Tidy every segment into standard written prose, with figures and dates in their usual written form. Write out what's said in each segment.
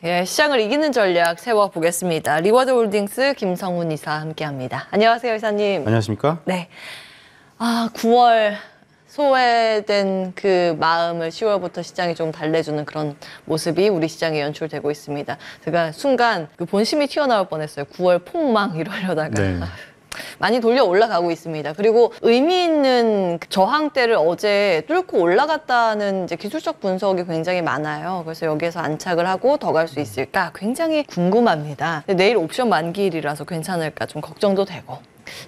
예, 시장을 이기는 전략 세워보겠습니다. 리워드홀딩스 김성훈 이사 함께합니다. 안녕하세요, 이사님. 안녕하십니까? 네. 9월 소외된 그 마음을 10월부터 시장이 좀 달래주는 그런 모습이 우리 시장에 연출되고 있습니다. 제가 순간 그 본심이 튀어나올 뻔했어요. 9월 폭망 이러려다가. 네. 많이 돌려 올라가고 있습니다. 그리고 의미 있는 저항대를 어제 뚫고 올라갔다는 이제 기술적 분석이 굉장히 많아요. 그래서 여기에서 안착을 하고 더 갈 수 있을까 굉장히 궁금합니다. 내일 옵션 만기일이라서 괜찮을까 좀 걱정도 되고.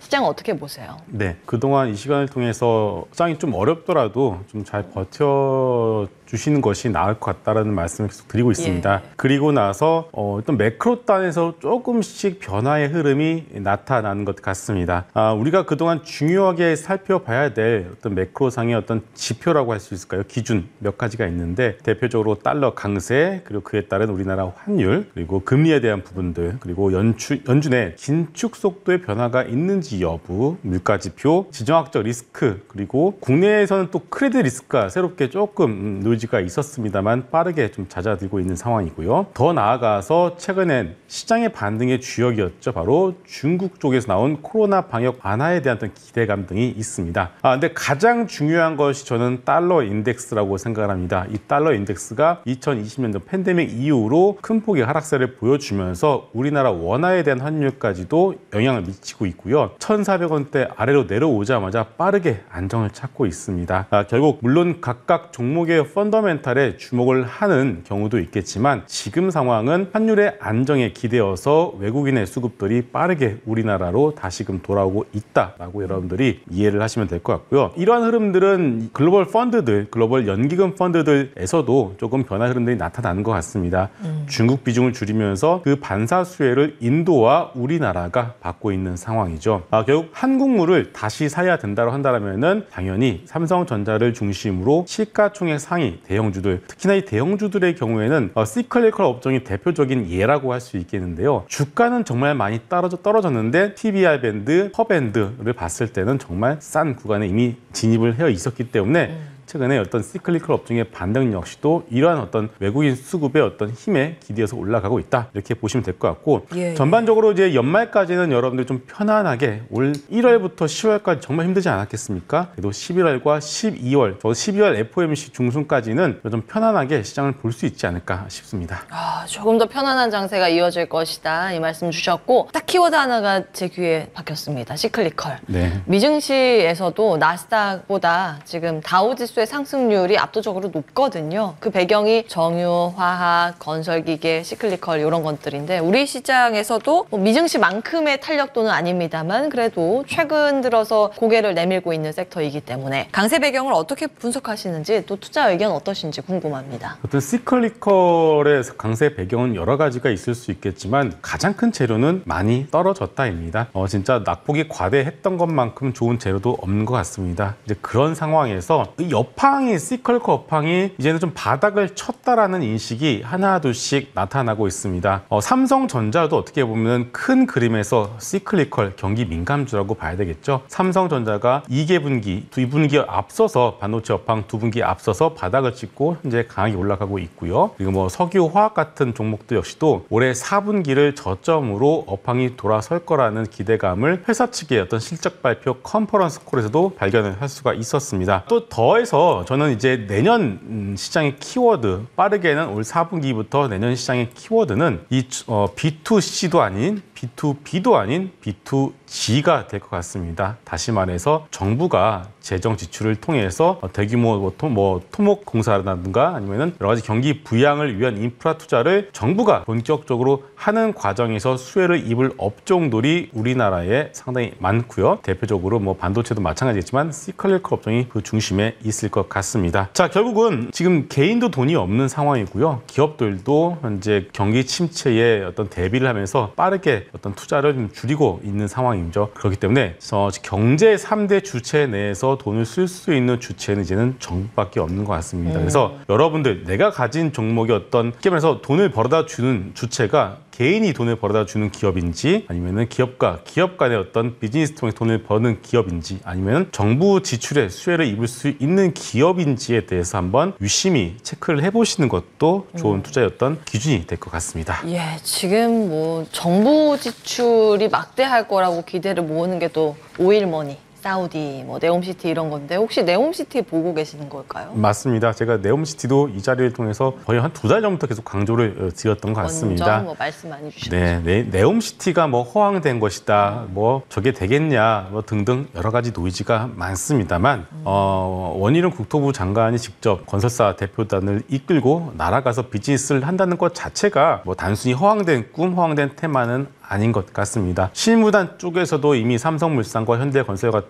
시장 어떻게 보세요? 네, 그동안 이 시간을 통해서 시장이 좀 어렵더라도 좀 잘 버텨주시는 것이 나을 것 같다라는 말씀을 계속 드리고 있습니다. 예. 그리고 나서 어떤 매크로 단에서 조금씩 변화의 흐름이 나타나는 것 같습니다. 우리가 그동안 중요하게 살펴봐야 될 어떤 매크로상의 어떤 지표라고 할 수 있을까요? 기준 몇 가지가 있는데 대표적으로 달러 강세, 그리고 그에 따른 우리나라 환율, 그리고 금리에 대한 부분들, 그리고 연준의 긴축 속도의 변화가 있는지 여부, 물가지표, 지정학적 리스크, 그리고 국내에서는 또 크레딧 리스크가 새롭게 조금 노이즈가 있었습니다만 빠르게 좀 잦아들고 있는 상황이고요. 더 나아가서 최근엔 시장의 반등의 주역이었죠. 바로 중국 쪽에서 나온 코로나 방역 완화에 대한 어떤 기대감 등이 있습니다. 근데 가장 중요한 것이 저는 달러 인덱스라고 생각을 합니다. 이 달러 인덱스가 2020년도 팬데믹 이후로 큰 폭의 하락세를 보여주면서 우리나라 원화에 대한 환율까지도 영향을 미치고 있고요. 1,400원대 아래로 내려오자마자 빠르게 안정을 찾고 있습니다. 결국 물론 각각 종목의 펀더멘탈에 주목을 하는 경우도 있겠지만 지금 상황은 환율의 안정에 기대어서 외국인의 수급들이 빠르게 우리나라로 다시금 돌아오고 있다라고 여러분들이 이해를 하시면 될 것 같고요. 이러한 흐름들은 글로벌 펀드들, 글로벌 연기금 펀드들에서도 조금 변화 흐름들이 나타나는 것 같습니다. 중국 비중을 줄이면서 그 반사 수혜를 인도와 우리나라가 받고 있는 상황이죠. 결국 한국물을 다시 사야 된다고 한다면은 당연히 삼성전자를 중심으로 시가총액 상위 대형주들, 특히나 이 대형주들의 경우에는 시클리컬 업종이 대표적인 예라고 할 수 있겠는데요. 주가는 정말 많이 떨어졌는데 TBR 밴드, 퍼밴드를 봤을 때는 정말 싼 구간에 이미 진입을 해 있었기 때문에 최근에 어떤 시클리컬 업종의 반등 역시도 이러한 어떤 외국인 수급의 어떤 힘에 기대어서 올라가고 있다. 이렇게 보시면 될 것 같고 전반적으로 이제 연말까지는 여러분들 좀 편안하게 올 1월부터 10월까지 정말 힘들지 않았겠습니까? 그래도 11월과 12월, 12월 FOMC 중순까지는 좀 편안하게 시장을 볼 수 있지 않을까 싶습니다. 조금 더 편안한 장세가 이어질 것이다 이 말씀 주셨고 딱 키워드 하나가 제 귀에 박혔습니다. 시클리컬. 네. 미증시에서도 나스닥보다 지금 다우지수 상승률이 압도적으로 높거든요. 그 배경이 정유, 화학, 건설기계, 시클리컬 이런 것들인데 우리 시장에서도 미증시만큼의 탄력도는 아닙니다만 그래도 최근 들어서 고개를 내밀고 있는 섹터이기 때문에 강세 배경을 어떻게 분석하시는지 또 투자 의견 어떠신지 궁금합니다. 어떤 시클리컬의 강세 배경은 여러 가지가 있을 수 있겠지만 가장 큰 재료는 많이 떨어졌다입니다. 진짜 낙폭이 과대했던 것만큼 좋은 재료도 없는 것 같습니다. 이제 그런 상황에서 업황이 시클리컬 업황이 이제는 좀 바닥을 쳤다라는 인식이 하나둘씩 나타나고 있습니다. 삼성전자도 어떻게 보면 큰 그림에서 시클리컬 경기 민감주라고 봐야 되겠죠. 삼성전자가 2분기 앞서서 반도체 업황 2분기 앞서서 바닥을 찍고 현재 강하게 올라가고 있고요. 그리고 뭐 석유, 화학 같은 종목도 역시도 올해 4분기를 저점으로 업황이 돌아설 거라는 기대감을 회사 측의 어떤 실적 발표 컨퍼런스 콜에서도 발견을 할 수가 있었습니다. 또 더해서 저는 이제 내년 시장의 키워드, 빠르게는 올 4분기부터 내년 시장의 키워드는 이 B2C도 아닌 B2B도 아닌 B2G가 될 것 같습니다. 다시 말해서 정부가 재정 지출을 통해서 대규모 토목 공사라든가 아니면은 여러 가지 경기 부양을 위한 인프라 투자를 정부가 본격적으로 하는 과정에서 수혜를 입을 업종들이 우리나라에 상당히 많고요. 대표적으로 뭐 반도체도 마찬가지겠지만 시클리컬 업종이 그 중심에 있을 것 같습니다. 자, 결국은 지금 개인도 돈이 없는 상황이고요. 기업들도 현재 경기 침체에 어떤 대비를 하면서 빠르게 어떤 투자를 좀 줄이고 있는 상황이죠. 그렇기 때문에 경제 3대 주체 내에서 돈을 쓸 수 있는 주체는 이제는 정부밖에 없는 것 같습니다. 그래서 여러분들 내가 가진 종목이 어떤 쉽게 말해서 돈을 벌어다 주는 주체가 개인이 돈을 벌어다 주는 기업인지 아니면은 기업과 기업 간의 어떤 비즈니스 통해 돈을 버는 기업인지 아니면은 정부 지출에 수혜를 입을 수 있는 기업인지에 대해서 한번 유심히 체크를 해보시는 것도 좋은 투자의 어떤 기준이 될 것 같습니다. 예, 지금 뭐 정부 지출이 막대할 거라고 기대를 모으는 게 또 오일머니, 사우디, 뭐 네옴시티 이런 건데 혹시 네옴시티 보고 계시는 걸까요? 맞습니다. 제가 네옴시티도 이 자리를 통해서 거의 한 2달 전부터 계속 강조를 드렸던 것 같습니다. 먼저 뭐 말씀 많이 주셨죠. 네, 네옴시티가 뭐 허황된 것이다, 뭐 저게 되겠냐, 뭐 등등 여러 가지 노이즈가 많습니다만 원희룡 국토부 장관이 직접 건설사 대표단을 이끌고 날아가서 비즈니스를 한다는 것 자체가 뭐 단순히 허황된 꿈, 허황된 테마는 아닌 것 같습니다. 실무단 쪽에서도 이미 삼성물산과 현대건설 같은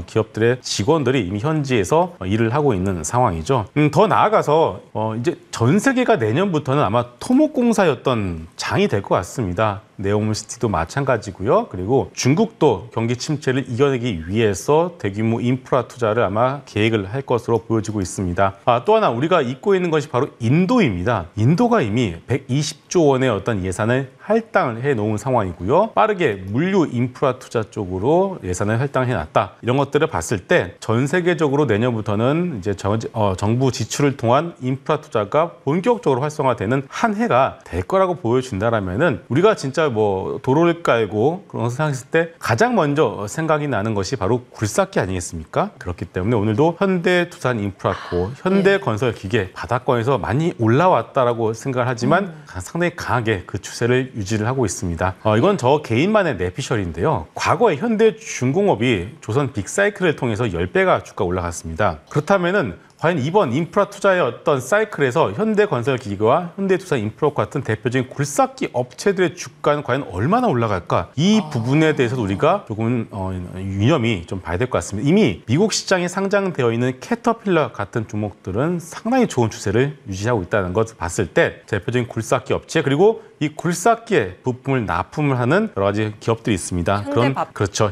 기업들의 직원들이 이미 현지에서 일을 하고 있는 상황이죠. 더 나아가서 이제 전 세계가 내년부터는 아마 토목공사였던 장이 될 것 같습니다. 네옴시티도 마찬가지고요. 그리고 중국도 경기 침체를 이겨내기 위해서 대규모 인프라 투자를 아마 계획을 할 것으로 보여지고 있습니다. 또 하나 우리가 잊고 있는 것이 바로 인도입니다. 인도가 이미 120조 원의 어떤 예산을 할당을 해놓은 상황이고요. 빠르게 물류 인프라 투자 쪽으로 예산을 할당해놨다. 이런 것들을 봤을 때 전 세계적으로 내년부터는 이제 정부 지출을 통한 인프라 투자가 본격적으로 활성화되는 한 해가 될 거라고 보여준다라면은 우리가 진짜 뭐 도로를 깔고 그런 것을 생각했을 때 가장 먼저 생각이 나는 것이 바로 굴삭기 아니겠습니까? 그렇기 때문에 오늘도 현대투산인프라코, 현대건설기계 바닥권에서 많이 올라왔다라고 생각을 하지만 상당히 강하게 그 추세를 유지를 하고 있습니다. 이건 저 개인만의 내피셜인데요. 과거에 현대중공업이 조선 빅사이클을 통해서 10배가 주가 올라갔습니다. 그렇다면은 과연 이번 인프라 투자의 어떤 사이클에서 현대건설기계와 현대투자인프라 같은 대표적인 굴삭기 업체들의 주가는 과연 얼마나 올라갈까? 이 부분에 대해서도 우리가 조금 유념이 좀 봐야 될 것 같습니다. 이미 미국 시장에 상장되어 있는 캐터필러 같은 종목들은 상당히 좋은 추세를 유지하고 있다는 것을 봤을 때 대표적인 굴삭기 업체 그리고 이 굴삭기에 부품을 납품을 하는 여러 가지 기업들이 있습니다. 그렇죠.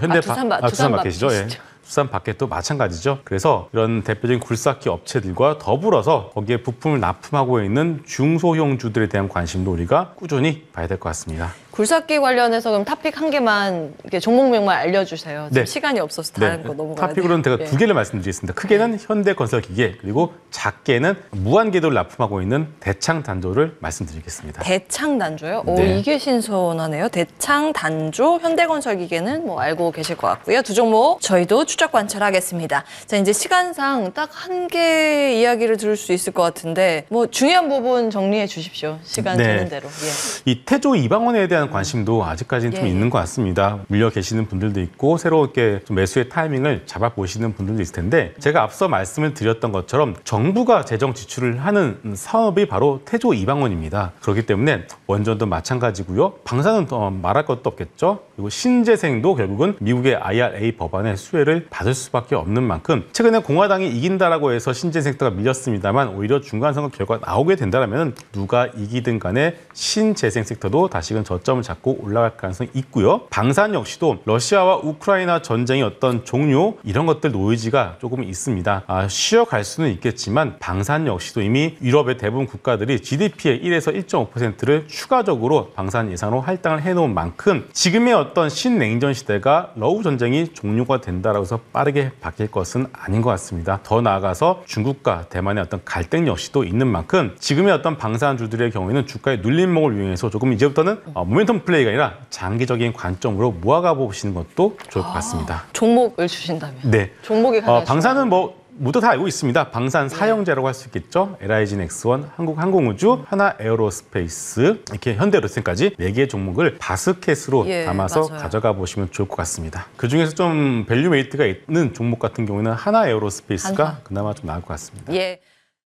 두산마켓이죠. 예. 두산마켓도 마찬가지죠. 그래서 이런 대표적인 굴삭기 업체들과 더불어서 거기에 부품을 납품하고 있는 중소형주들에 대한 관심도 우리가 꾸준히 봐야 될 것 같습니다. 굴삭기 관련해서 그럼 탑픽 한 개만 이렇게 종목명만 알려주세요. 지금 네. 시간이 없어서 다른 거 넘어가야 돼요. 탑픽으로는 제가 두 개를 말씀드리겠습니다. 크게는 현대건설기계 그리고 작게는 무한궤도를 납품하고 있는 대창단조를 말씀드리겠습니다. 대창단조요? 네. 이게 신선하네요. 대창단조, 현대건설기계는 뭐 알고 계실 것 같고요. 두 종목 저희도 추적 관찰하겠습니다. 자, 이제 시간상 딱 한 개 이야기를 들을 수 있을 것 같은데 뭐 중요한 부분 정리해 주십시오. 시간 되는 대로. 예. 이 태조 이방원에 대한 관심도 아직까지는 좀 있는 것 같습니다. 물려 계시는 분들도 있고 새롭게 좀 매수의 타이밍을 잡아보시는 분들도 있을 텐데 제가 앞서 말씀을 드렸던 것처럼 정부가 재정 지출을 하는 사업이 바로 태조 이방원입니다. 그렇기 때문에 원전도 마찬가지고요. 방사는 말할 것도 없겠죠. 그리고 신재생도 결국은 미국의 IRA 법안의 수혜를 받을 수밖에 없는 만큼 최근에 공화당이 이긴다라고 해서 신재생 섹터가 밀렸습니다만 오히려 중간선거 결과가 나오게 된다면 누가 이기든 간에 신재생 섹터도 다시금 저점을 잡고 올라갈 가능성이 있고요. 방산 역시도 러시아와 우크라이나 전쟁의 어떤 종료 이런 것들 노이즈가 조금 있습니다. 쉬어갈 수는 있겠지만 방산 역시도 이미 유럽의 대부분 국가들이 GDP의 1에서 1.5%를 추가적으로 방산 예산으로 할당을 해놓은 만큼 지금의 어떤 신냉전 시대가 러우 전쟁이 종료가 된다라고 해서 빠르게 바뀔 것은 아닌 것 같습니다. 더 나아가서 중국과 대만의 어떤 갈등 역시도 있는 만큼 지금의 어떤 방산주들의 경우에는 주가의 눌림목을 이용해서 조금 이제부터는 모멘텀 플레이가 아니라 장기적인 관점으로 모아가 보시는 것도 좋을 것 같습니다. 종목을 주신다면? 네. 종목이 가장 방산은 모두 다 알고 있습니다. 방산 사형제라고 할 수 있겠죠. LIG 넥스원, 한국항공우주, 하나에어로스페이스, 이렇게 현대로템까지 4개의 종목을 바스켓으로 담아서 맞아요. 가져가 보시면 좋을 것 같습니다. 그중에서 좀 밸류 메이트가 있는 종목 같은 경우는 하나에어로스페이스가 그나마 좀 나을 것 같습니다. 예.